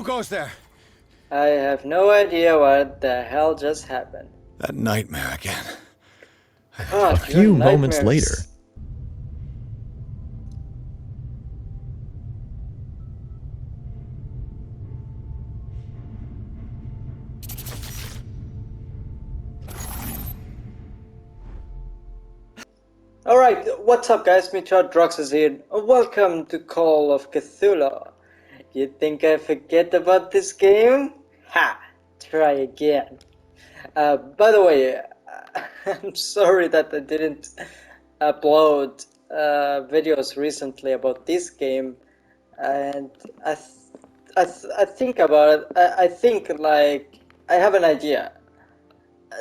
Who goes there? I have no idea what the hell just happened. That nightmare again. God, A few moments later. Alright, what's up guys, Mitra Drox is here. Welcome to Call of Cthulhu. You think I forget about this game? Ha! Try again. By the way, I'm sorry that I didn't upload videos recently about this game, and I think about it. I think like I have an idea.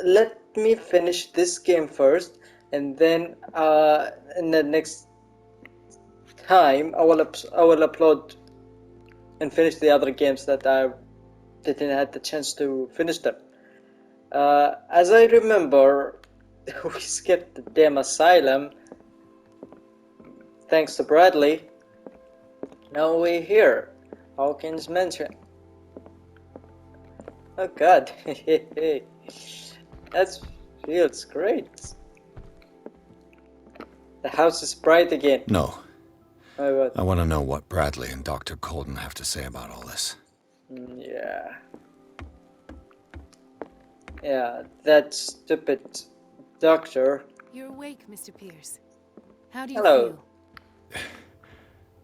Let me finish this game first, and then in the next time I will upload and finish the other games that I didn't have the chance to finish them. As I remember, we skipped the damn asylum thanks to Bradley. Now we're here, Hawkins Mansion. Oh god, that feels great. The house is bright again. No. Oh, what? I want to know what Bradley and Dr. Colden have to say about all this. Yeah. Yeah, that stupid doctor. You're awake, Mr. Pierce. How do you Hello. feel?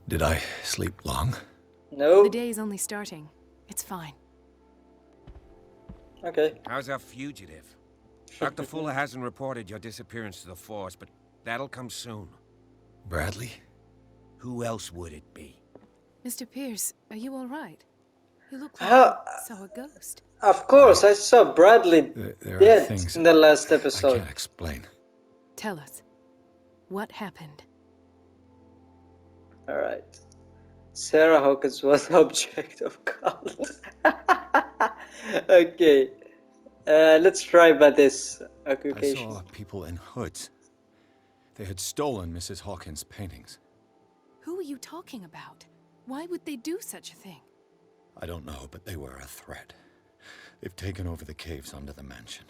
Did I sleep long? No? The day's only starting. It's fine. Okay. How's our fugitive? Dr. Fuller hasn't reported your disappearance to the force, but that'll come soon. Bradley? Who else would it be? Mr. Pierce, are you all right? You look like How- you saw a ghost. Of course, I saw Bradley There are dead things in the last I episode. can't explain. Tell us. What happened? Alright. Sarah Hawkins was object of cult. Okay. Let's try by this I occupation. saw people in hoods. They had stolen Mrs. Hawkins' paintings. Who are you talking about? Why would they do such a thing? I don't know, but they were a threat. They've taken over the caves under the mansion.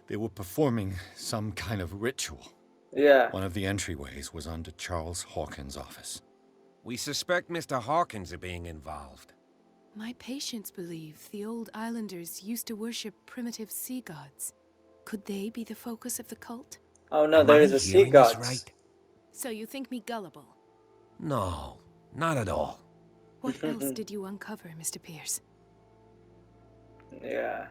They were performing some kind of ritual. Yeah. One of the entryways was under Charles Hawkins' office. We suspect Mr. Hawkins of being involved. My patients believe the old islanders used to worship primitive sea gods. Could they be the focus of the cult? Oh no, Am there I is a sea hearing this god. right? So you think me gullible? No, not at all. What else did you uncover, Mr. Pierce? Yeah.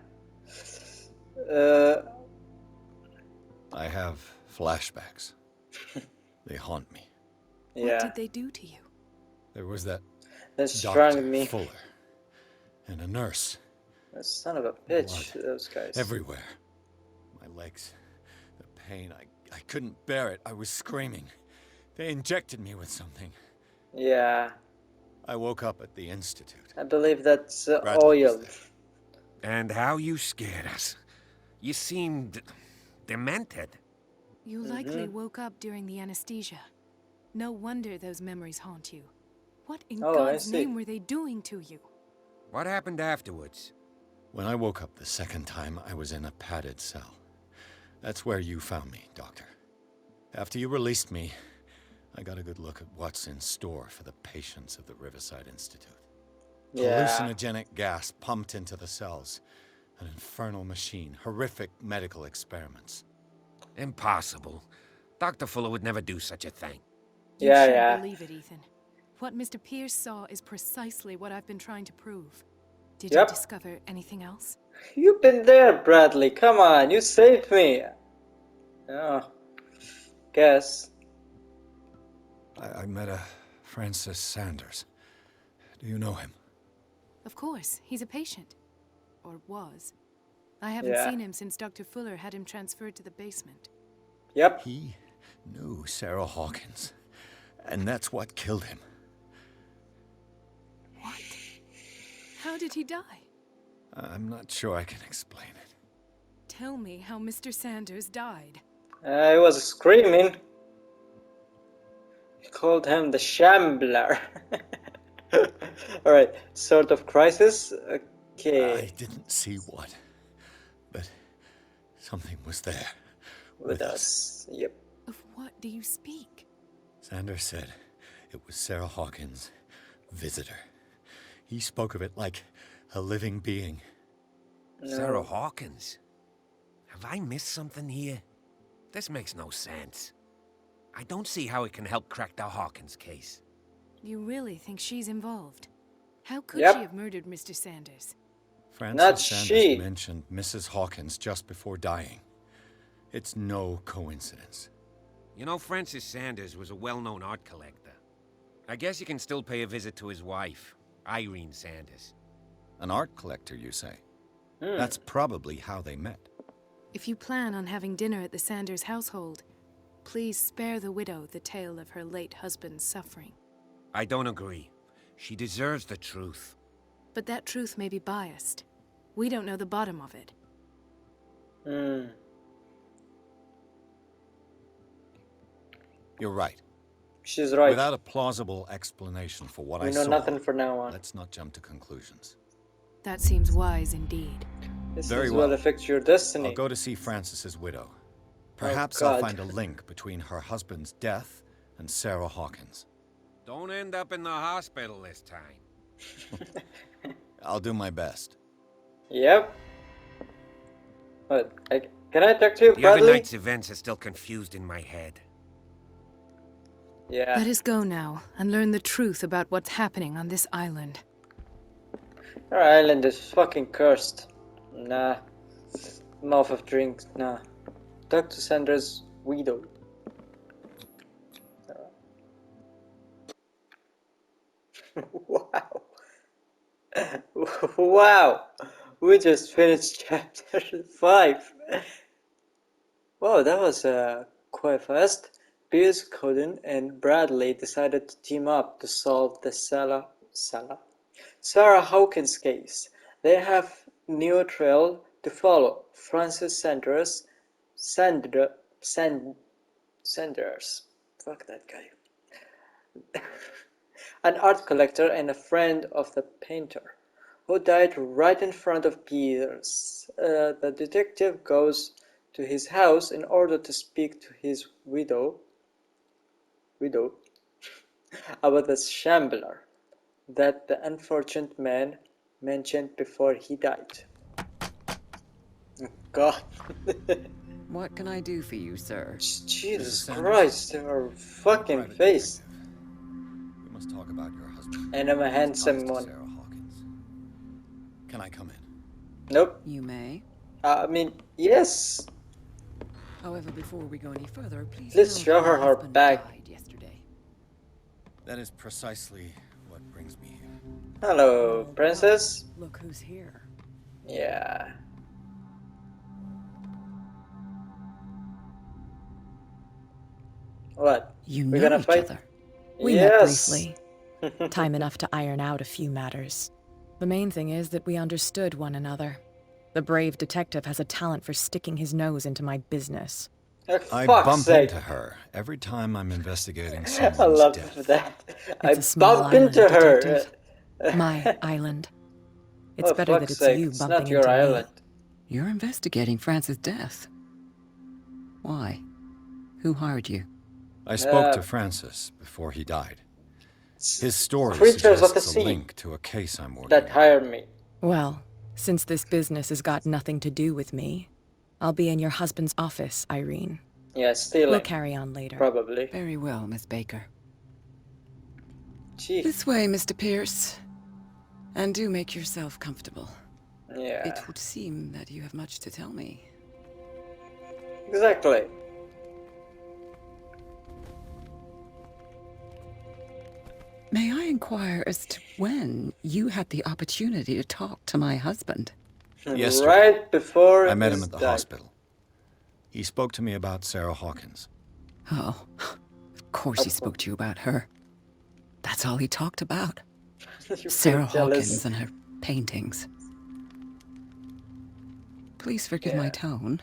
I have flashbacks. They haunt me. What Yeah. did they do to you? There was that They Dr. strung me. Fuller and a nurse Son of a bitch, Blood. those guys. everywhere. My legs, the pain, I couldn't bear it. I was screaming. They injected me with something. Yeah. I woke up at the institute. I believe that's Bradley was oil. there. And how you scared us. You seemed demented. You likely woke up during the anesthesia. No wonder those memories haunt you. What in Oh, I God's see. name were they doing to you? What happened afterwards? When I woke up the second time, I was in a padded cell. That's where you found me, Doctor. After you released me, I got a good look at what's in store for the patients of the Riverside Institute. Yeah. Hallucinogenic gas pumped into the cells. An infernal machine. Horrific medical experiments. Impossible. Dr. Fuller would never do such a thing. You Yeah, should yeah. believe it, Ethan. What Mr. Pierce saw is precisely what I've been trying to prove. Did Yep. you discover anything else? You've been there, Bradley. Come on, you saved me. Oh. Guess. I met a Francis Sanders. Do you know him? Of course, he's a patient. Or was. I haven't Yeah. seen him since Dr. Fuller had him transferred to the basement. Yep. He knew Sarah Hawkins. And that's what killed him. What? How did he die? I'm not sure I can explain it. Tell me how Mr. Sanders died. He was screaming. He called him the Shambler. Alright, sort of crisis. I Okay, didn't see what, but something was there with us. Yep. Of what do you speak? Sanders said it was Sarah Hawkins' visitor. He spoke of it like a living being. Sarah Hawkins? Have I missed something here? This makes no sense. I don't see how it can help crack the Hawkins case. You really think she's involved? How could Yep. she have murdered Mr. Sanders? Frances Not Sanders she. mentioned Mrs. Hawkins just before dying. It's no coincidence. You know, Francis Sanders was a well-known art collector. I guess you can still pay a visit to his wife, Irene Sanders. An art collector, you say? That's probably how they met. If you plan on having dinner at the Sanders household, please spare the widow the tale of her late husband's suffering. I don't agree. She deserves the truth. But that truth may be biased. We don't know the bottom of it. You're right. She's right. Without a plausible explanation for what I We know saw, nothing for now on. let's not jump to conclusions. That seems wise indeed. This Very will well. affect your destiny. I'll go to see Frances's widow. Perhaps I'll find a link between her husband's death and Sarah Hawkins. Don't end up in the hospital this time. I'll do my best. Yep. What? Can I talk to you, The other Bradley? night's events are still confused in my head. Yeah. Let us go now and learn the truth about what's happening on this island. Our island is fucking cursed. Nah. Mouth of drinks. Nah. Talk to Sandra's widow. Wow. Wow. We just finished chapter 5. Wow, that was quite fast. Pierce, Coden, and Bradley decided to team up to solve the Sarah Hawkins case. They have new trail to follow. Francis Sanders. Fuck that guy. An art collector and a friend of the painter, who died right in front of Pierce. The detective goes to his house in order to speak to his widow about the Shambler that the unfortunate man mentioned before he died. God. What can I do for you, sir? Jesus Sanders? Christ, her fucking Private face. detective. We must talk about your husband. And I'm a His handsome ties to one. Sarah Hawkins. Can I come in? Nope. You may. I mean, yes. However, before we go any further, please Let's note show my her her husband bag. died yesterday. That is precisely what brings me here. Hello, Well, princess. Look who's here. Yeah. What? You We're know gonna each fight? other. We met Yes. briefly. Time enough to iron out a few matters. The main thing is that we understood one another. The brave detective has a talent for sticking his nose into my business. I Fuck's bump sake. into her every time I'm investigating I someone's love death. that. I It's a small bump island, into her. detective. My island. It's Oh, better that fuck's it's sake, you it's bumping not your into island. me. You're investigating Francis' death. Why? Who hired you? I spoke Uh, to Francis before he died. His story Creatures of the suggests a sea link to a case I'm working that on. hired me. Well, since this business has got nothing to do with me, I'll be in your husband's office, Irene. Yeah, stealing. We'll carry on later. Probably. Very well, Miss Baker. Gee. This way, Mr. Pierce. And do make yourself comfortable. Yeah. It would seem that you have much to tell me. Exactly. May I inquire as to when you had the opportunity to talk to my husband? Yesterday, Right before I met him his at the death. hospital. He spoke to me about Sarah Hawkins. Oh, of course he spoke to you about her. That's all he talked about. You Sarah feel jealous. Hawkins and her paintings. Please forgive my Yeah. tone.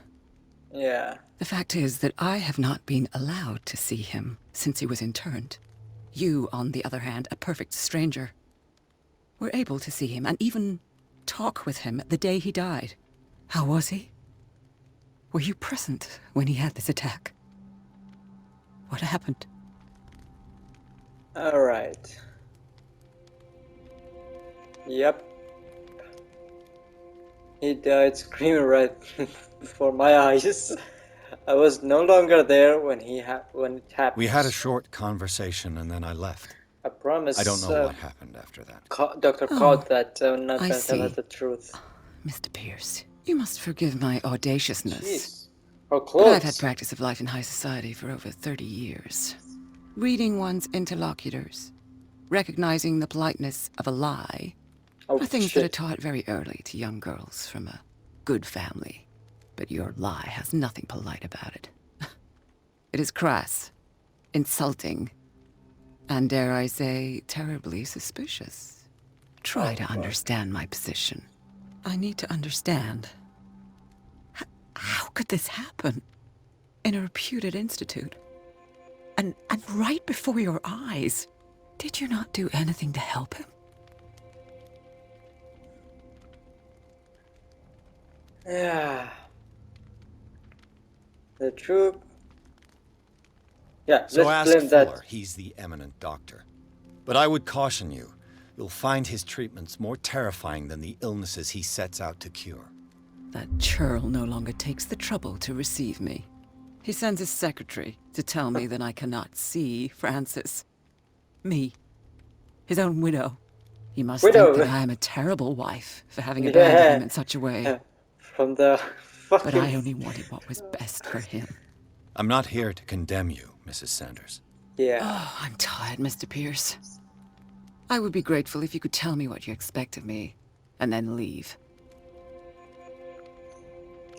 Yeah. The fact is that I have not been allowed to see him since he was interned. You, on the other hand, a perfect stranger, were able to see him and even talk with him the day he died. How was he? Were you present when he had this attack? What happened? Alright. Yep. He died screaming right before my eyes. I was no longer there when it happened. We had a short conversation and then I left. I promise. I don't know what happened after that. Dr. caught that I'm not I gonna tell her see. the truth. Mr. Pierce, you must forgive my audaciousness. Jeez. How But close. I've had practice of life in high society for over 30 years. Reading one's interlocutors, recognizing the politeness of a lie, Oh, are things that are shit. taught very early to young girls from a good family. But your lie has nothing polite about it. It is crass, insulting, and dare I say, terribly suspicious. Try to understand my position. I need to understand. How could this happen? In a reputed institute? And right before your eyes? Did you not do anything to help him? Yeah. The truth. Yeah, So let's ask blame Fuller. that. He's the eminent doctor. But I would caution you. You'll find his treatments more terrifying than the illnesses he sets out to cure. That churl no longer takes the trouble to receive me. He sends his secretary to tell me that I cannot see Francis. Me. His own widow. He must Widow. think that I am a terrible wife for having abandoned him in such a way. From the fucking. But I only wanted what was best for him. I'm not here to condemn you, Mrs. Sanders. Yeah. Oh, I'm tired, Mr. Pierce. I would be grateful if you could tell me what you expect of me, and then leave.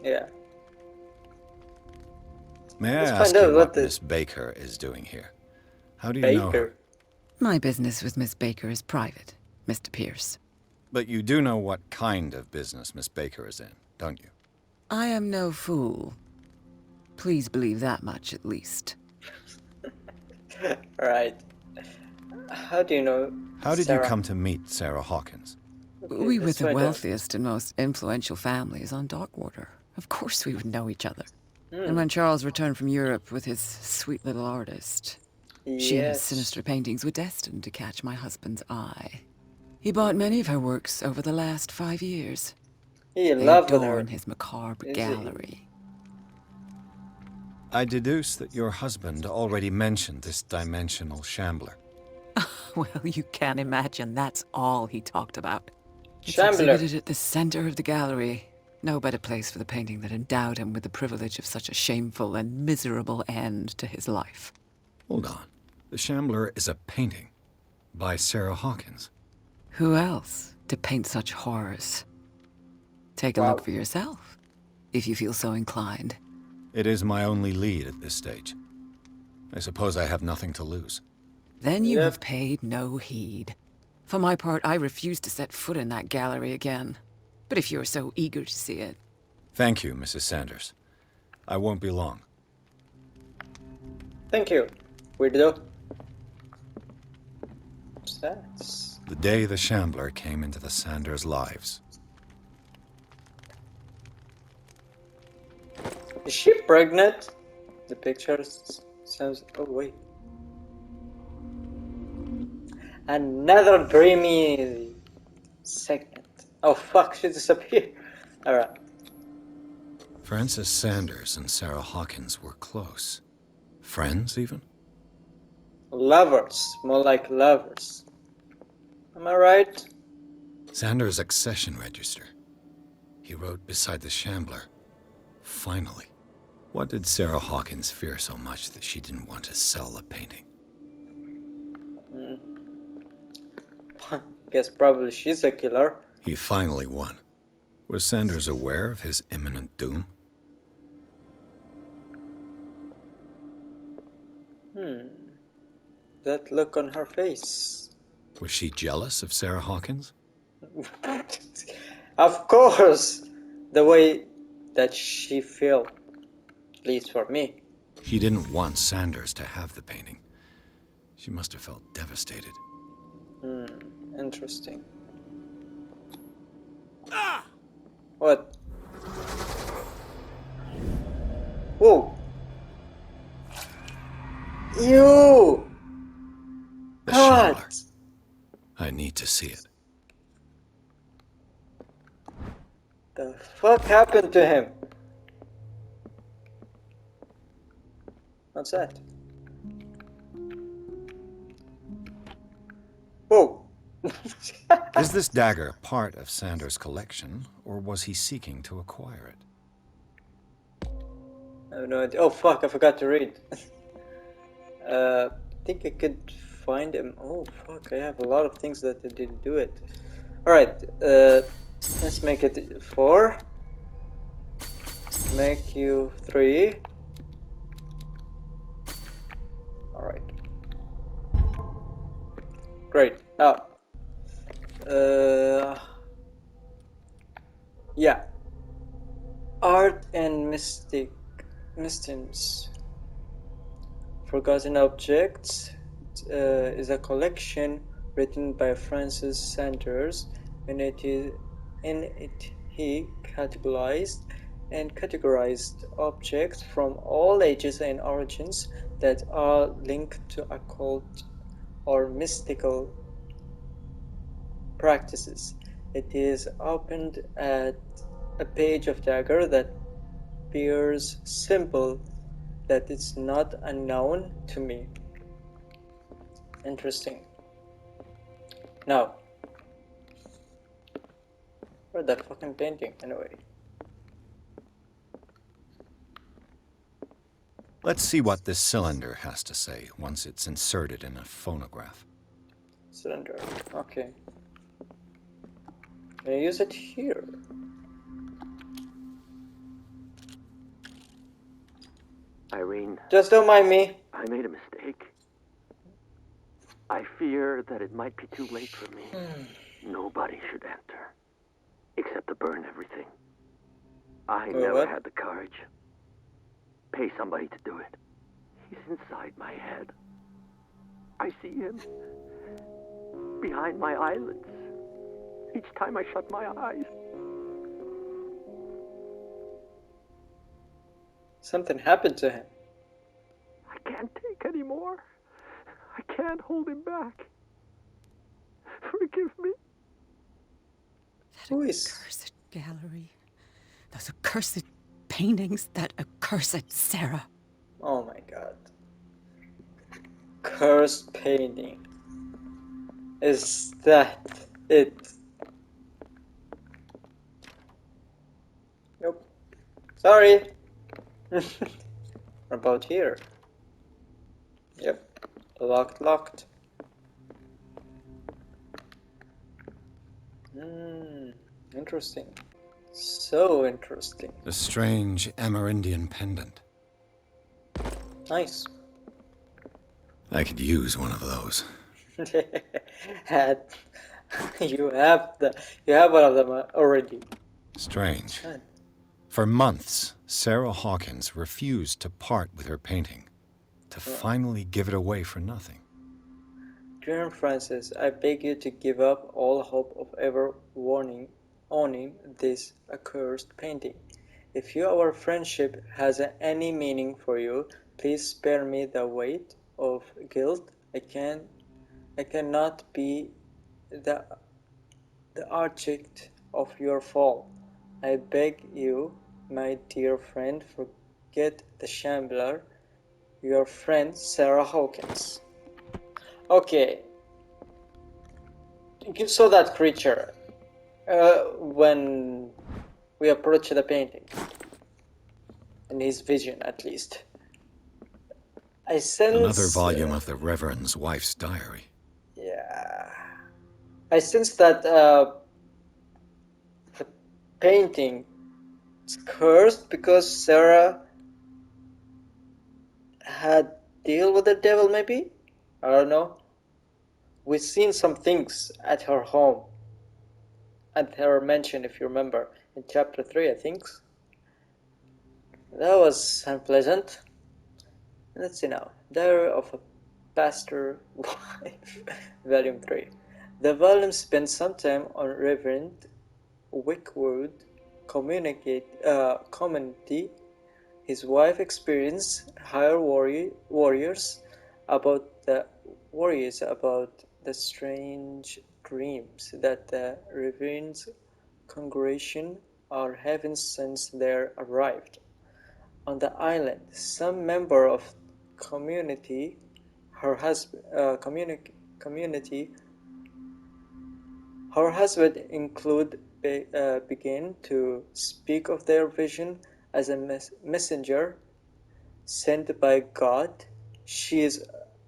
Yeah. May Let's I find ask out you what what the- Miss Baker is doing here? How do you know her? Baker. My business with Miss Baker is private, Mr. Pierce. But you do know what kind of business Miss Baker is in, don't you? I am no fool. Please believe that much, at least. Right. How do you know? How did Sarah? you come to meet Sarah Hawkins? Okay, We were let's the find out. wealthiest and most influential families on Darkwater. Of course we would know each other. Hmm. And when Charles returned from Europe with his sweet little artist, she and his Yes. sinister paintings were destined to catch my husband's eye. He bought many of her works over the last 5 years. He in They love with her. adorn his macabre Is he? gallery. I deduce that your husband already mentioned this dimensional Shambler. Well, you can imagine that's all he talked about. It's Shambler. exhibited at the center of the gallery. No better place for the painting that endowed him with the privilege of such a shameful and miserable end to his life. Hold on. The Shambler is a painting by Sarah Hawkins. Who else to paint such horrors? Take a Wow. look for yourself, if you feel so inclined. It is my only lead at this stage. I suppose I have nothing to lose. Then you Yep. have paid no heed. For my part, I refuse to set foot in that gallery again. But if you're so eager to see it, Thank you, Mrs. Sanders. I won't be long. Thank you, weirdo. What's that? The day the Shambler came into the Sanders' lives. Is she pregnant? The picture sounds. Oh wait. Another dreamy segment. Oh fuck! She disappeared. All right. Francis Sanders and Sarah Hawkins were close. Friends, even? Lovers, more like lovers. Am I right? Sanders' accession register. He wrote beside the Shambler. Finally. What did Sarah Hawkins fear so much that she didn't want to sell the painting? Guess probably she's a killer. He finally won. Was Sanders aware of his imminent doom? That look on her face. Was she jealous of Sarah Hawkins? Of course, the way that she felt, at least for me. She didn't want Sanders to have the painting. She must have felt devastated. Interesting. What? Whoa! You! The God! Shambler. I need to see it. The fuck happened to him? What's that? Whoa! Is this dagger part of Sanders' collection, or was he seeking to acquire it? I have no idea. Oh fuck, I forgot to read. I think I could find him. Oh fuck, I have a lot of things that I didn't do it. Alright, let's make it 4. Make you 3. Alright. Great. Now, yeah. Art and mystics. Forgotten Objects is a collection written by Francis Sanders, and he categorized objects from all ages and origins that are linked to occult or mystical practices. It is opened at a page of dagger that bears symbol that is not unknown to me. Interesting. Now, where's that fucking painting anyway? Let's see what this cylinder has to say once it's inserted in a phonograph. Cylinder. Okay. Can I use it here? Irene, Just don't mind me. I made a mistake. I fear that it might be too late for me. Nobody should enter, except to burn everything. I never what? had the courage. Pay somebody to do it. He's inside my head. I see him behind my eyelids each time I shut my eyes. Something happened to him. I can't take any more. I can't hold him back. Forgive me. Who is? Accursed gallery. Those accursed paintings. That accursed Sarah. Oh my god. Cursed painting. Is that it? Nope. Sorry. What about here? Yep. Locked. Interesting. So interesting. A strange Amerindian pendant. Nice. I could use one of those. You have one of them already. Strange. For months, Sarah Hawkins refused to part with her painting, to finally give it away for nothing. Dear Francis, I beg you to give up all hope of ever owning this accursed painting. If our friendship has any meaning for you, please spare me the weight of guilt. I cannot be the object of your fall. I beg you, my dear friend, forget the Shambler. Your friend, Sarah Hawkins. Okay. You saw that creature when we approached the painting. In his vision, at least. I sense... Another volume of the Reverend's wife's diary. Yeah. I sense that the painting is cursed because Sarah had deal with the devil, maybe? I don't know. We've seen some things at her home. At her mansion, if you remember. In chapter 3, I think. That was unpleasant. Let's see now. Diary of a Pastor Wife, Volume 3. The volume spends some time on Reverend Wickwood community, his wife experienced worries about the strange dreams that the Reverend's congregation are having since they arrived on the island. Some member of community, her husband, her husband include, began to speak of their vision as a messenger sent by God. She is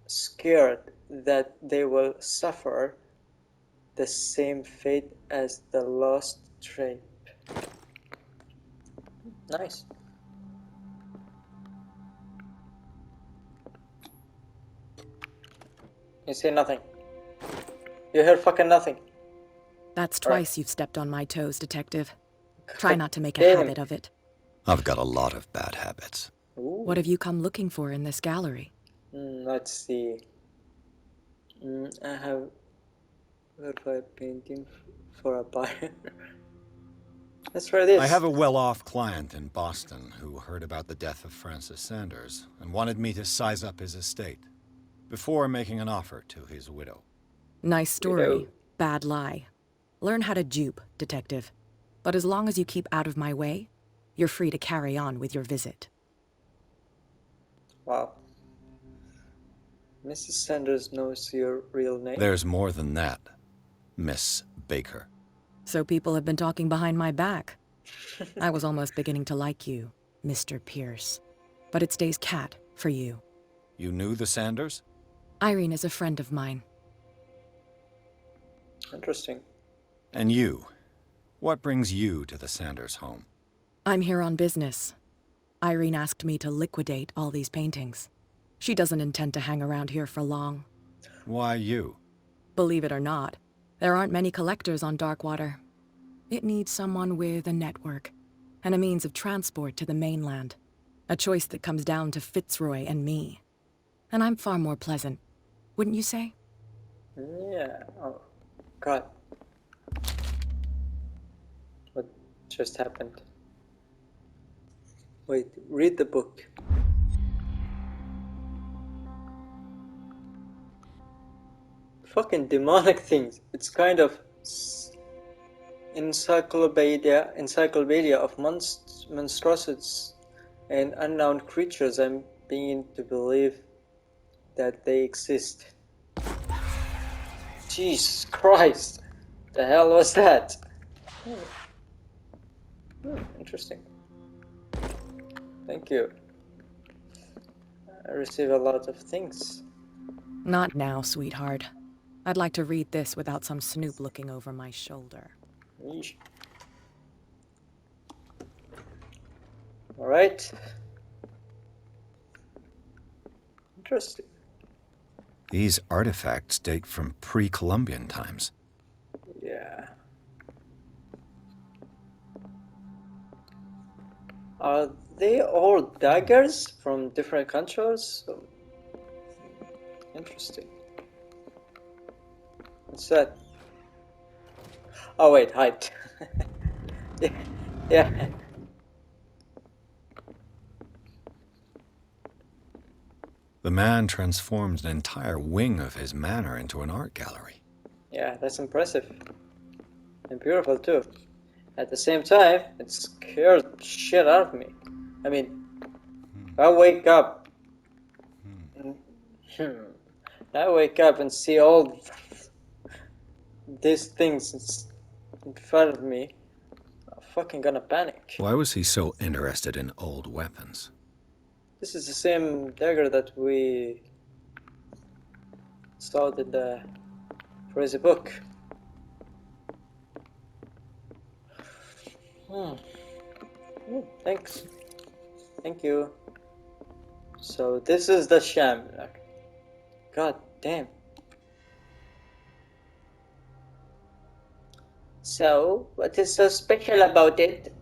scared that they will suffer the same fate as the lost tribe. Nice. You say nothing. You hear fucking nothing. That's twice you've stepped on my toes, Detective. Try not to make a Damn. habit of it. I've got a lot of bad habits. Ooh. What have you come looking for in this gallery? Let's see. I have a painting for a buyer. Let's try this. I have a well-off client in Boston who heard about the death of Francis Sanders and wanted me to size up his estate before making an offer to his widow. Nice story. Widow. Bad lie. Learn how to dupe, Detective. But as long as you keep out of my way, you're free to carry on with your visit. Wow. Mrs. Sanders knows your real name. There's more than that, Miss Baker. So people have been talking behind my back. I was almost beginning to like you, Mr. Pierce. But it stays cat for you. You knew the Sanders? Irene is a friend of mine. Interesting. And you? What brings you to the Sanders home? I'm here on business. Irene asked me to liquidate all these paintings. She doesn't intend to hang around here for long. Why you? Believe it or not, there aren't many collectors on Darkwater. It needs someone with a network and a means of transport to the mainland. A choice that comes down to Fitzroy and me. And I'm far more pleasant, wouldn't you say? Yeah. Oh, God. What just happened? Wait, read the book. Fucking demonic things. It's kind of encyclopedia of monstrosities and unknown creatures. I'm beginning to believe that they exist. Jesus Christ! The hell was that? Interesting. Thank you. I receive a lot of things. Not now, sweetheart. I'd like to read this without some snoop looking over my shoulder. Yeesh. Alright. Interesting. These artifacts date from pre-Columbian times. Yeah. Are they all daggers from different countries? Interesting. What's that? Oh wait, height. yeah. The man transformed an entire wing of his manor into an art gallery. Yeah, that's impressive. And beautiful too. At the same time, it scared the shit out of me. I mean, I wake up. I wake up and see all these things in front of me. I'm fucking gonna panic. Why was he so interested in old weapons? This is the same dagger that we saw in the crazy book. Thanks. Thank you. So this is the Shambler. God damn. So, what is so special about it?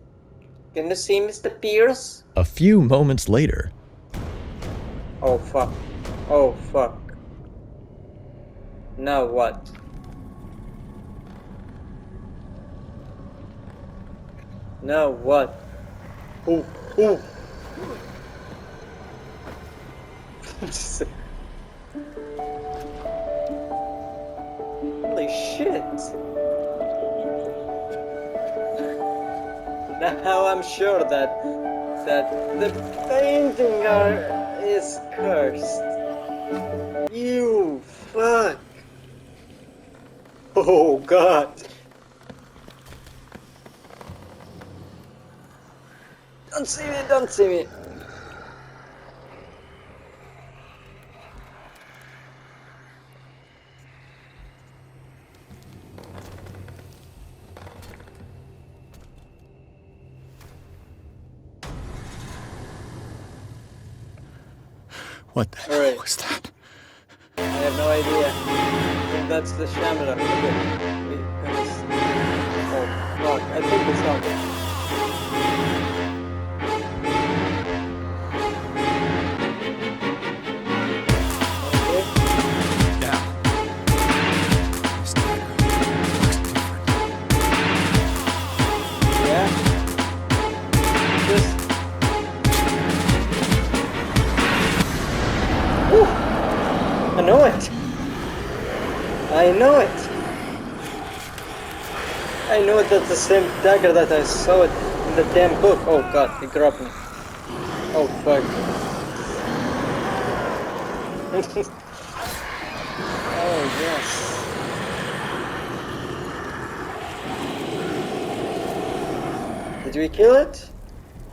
Can you see Mr. Pierce? A few moments later. Oh fuck. Oh fuck. Now what? Now what? Ooh, ooh. Holy shit! Now I'm sure that the painting is cursed. You fuck! Oh god! Don't see me! Don't see me! What the Alright. hell was that? I have no idea. I think that's the Shambler. Okay. Oh fuck! I think it's not. Okay. Yeah. This dagger looks different. Yeah. Just. Woo! I know it. I know it. I know that's the same dagger that I saw it in the damn book. Oh god, he grabbed me. Oh fuck. Oh yes. Did we kill it?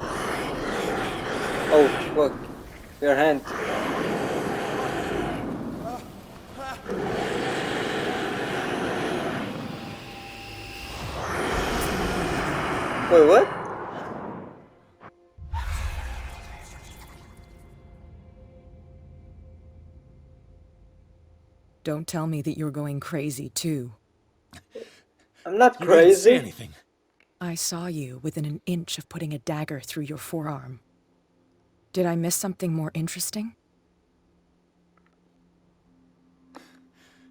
Oh fuck. Your hand. Wait, what? Don't tell me that you're going crazy, too. I'm not You didn't see crazy. anything. I saw you within an inch of putting a dagger through your forearm. Did I miss something more interesting?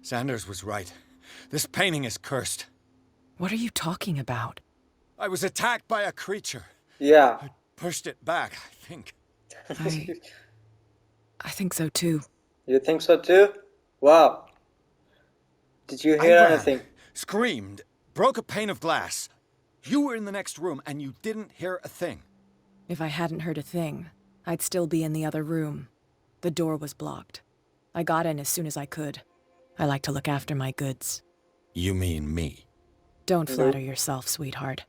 Sanders was right. This painting is cursed. What are you talking about? I was attacked by a creature. Yeah. I pushed it back, I think. I think so, too. You think so too? Wow. Did you I hear ran, anything? screamed, broke a pane of glass. You were in the next room and you didn't hear a thing. If I hadn't heard a thing, I'd still be in the other room. The door was blocked. I got in as soon as I could. I like to look after my goods. You mean me? Don't flatter yourself, sweetheart.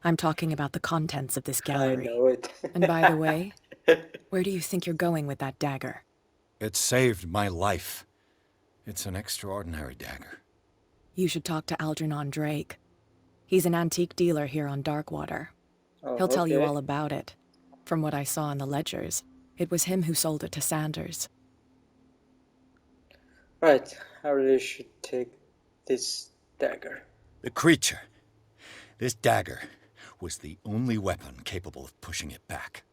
I'm talking about the contents of this I gallery. know it. And by the way, where do you think you're going with that dagger? It saved my life. It's an extraordinary dagger. You should talk to Algernon Drake. He's an antique dealer here on Darkwater. Oh, He'll tell you okay. all about it. From what I saw in the ledgers, it was him who sold it to Sanders. Right, I really should take this dagger. The creature. This dagger was the only weapon capable of pushing it back.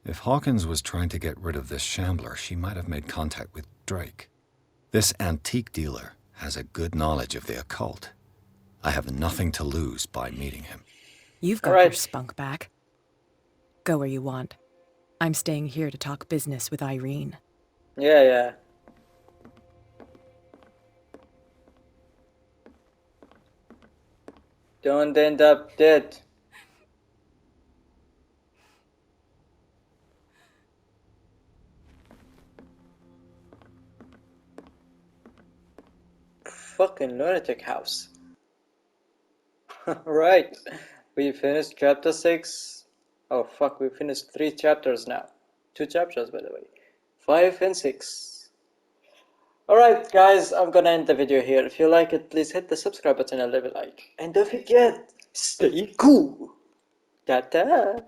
If Hawkins was trying to get rid of this Shambler, she might have made contact with Drake. This antique dealer has a good knowledge of the occult. I have nothing to lose by meeting him. You've got your spunk back. Go where you want. I'm staying here to talk business with Irene. Yeah. Don't end up dead. Fucking lunatic house. Right, we finished chapter 6. Oh fuck, we finished 3 chapters now. 2 chapters, by the way. 5 and 6. Alright guys, I'm gonna end the video here. If you like it, please hit the subscribe button and leave a like. And don't forget, stay cool. Ta-ta.